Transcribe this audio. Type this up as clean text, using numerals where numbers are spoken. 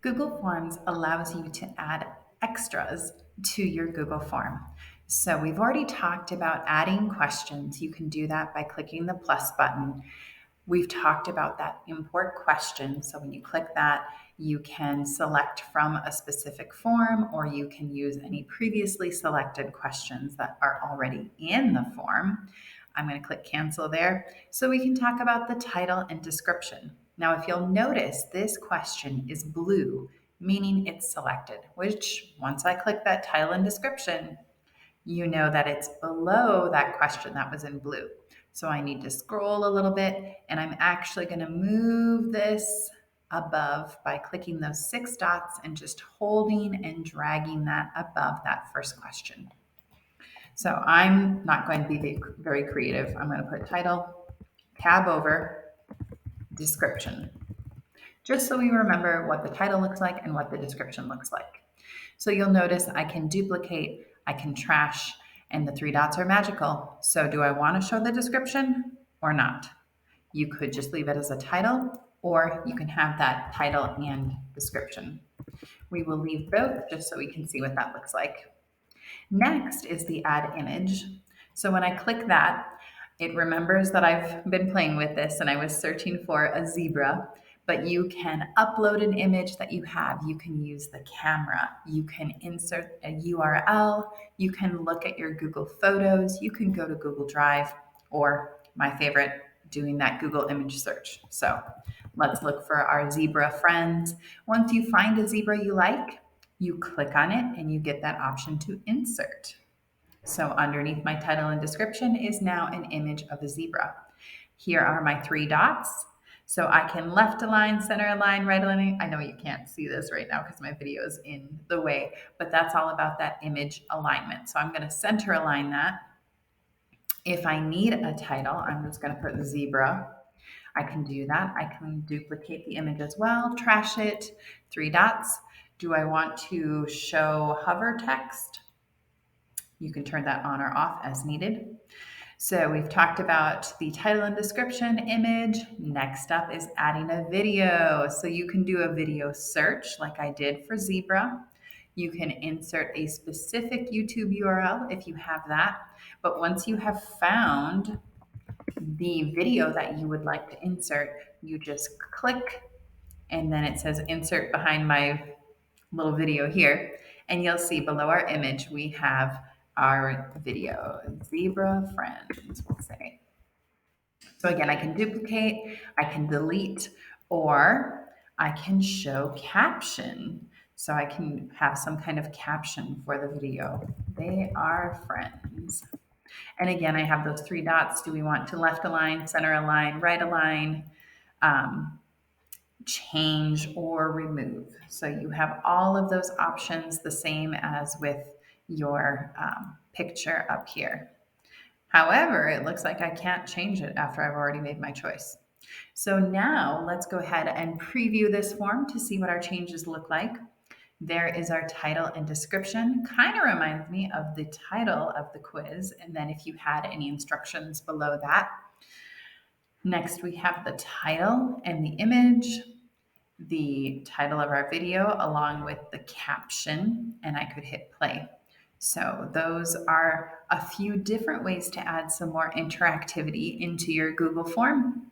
Google Forms allows you to add extras to your Google form. So we've already talked about adding questions. You can do that by clicking the plus button. We've talked about that import question. So when you click that, you can select from a specific form, or you can use any previously selected questions that are already in the form. I'm going to click cancel there so we can talk about the title and description. Now, if you'll notice, this question is blue, meaning it's selected, which once I click that title and description, you know that it's below that question that was in blue. So I need to scroll a little bit, and I'm actually going to move this above by clicking those 6 dots and just holding and dragging that above that first question. So I'm not going to be very creative. I'm going to put title, tab over, description, just so we remember what the title looks like and what the description looks like. So you'll notice I can duplicate, I can trash, and the 3 dots are magical. So do I want to show the description or not? You could just leave it as a title, or you can have that title and description. We will leave both just so we can see what that looks like. Next is the add image. So when I click that, it remembers that I've been playing with this and I was searching for a zebra, but you can upload an image that you have. You can use the camera. You can insert a URL. You can look at your Google Photos. You can go to Google Drive, or my favorite, doing that Google image search. So let's look for our zebra friends. Once you find a zebra you like, you click on it and you get that option to insert. So underneath my title and description is now an image of a zebra. Here are my 3 dots. So I can left align, center align, right align. I know you can't see this right now because my video is in the way, but that's all about that image alignment. So I'm going to center align that. If I need a title, I'm just going to put zebra. I can do that. I can duplicate the image as well, trash it, 3 dots. Do I want to show hover text? You can turn that on or off as needed. So we've talked about the title and description, image. Next up is adding a video. So you can do a video search like I did for zebra. You can insert a specific YouTube URL if you have that. But once you have found the video that you would like to insert, you just click, and then it says insert behind my little video here. And you'll see below our image, we have our video, zebra friends, we'll say. So again, I can duplicate, I can delete, or I can show caption. So I can have some kind of caption for the video. They are friends. And again, I have those 3 dots. Do we want to left align, center align, right align, change, or remove? So you have all of those options, the same as with your picture up here. However, it looks like I can't change it after I've already made my choice. So now let's go ahead and preview this form to see what our changes look like. There is our title and description. Kind of reminds me of the title of the quiz, and then if you had any instructions below that. Next, we have the title and the image, the title of our video along with the caption, and I could hit play. So those are a few different ways to add some more interactivity into your Google form.